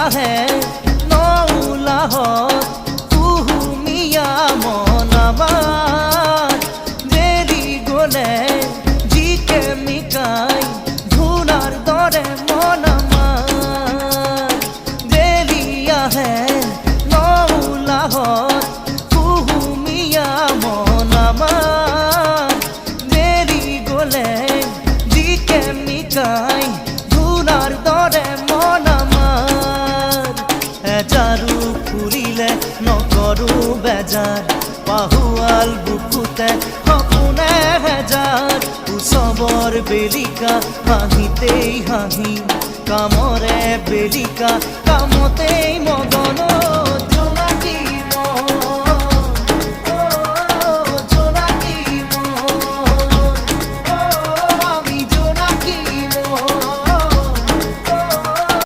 আহে নৌলাহত কুহুমিয়া মন আমার দেরি গলে জিকে মিকাই ধুনার দরে মন আমার দেরি আহে নৌলাহত কুহুমিয়া মন আমার দেরি গলে জিকে মিকাই ধুনার দরে মন আমার জারু ফুরিলে নকৰো বেজাৰ পাহুৱাল বুকুতে সপোনে হেজাৰ উৎসৱৰ বেলিকা হাঁহিতেই হাঁহি কামৰে বেলিকা কামতেই মগন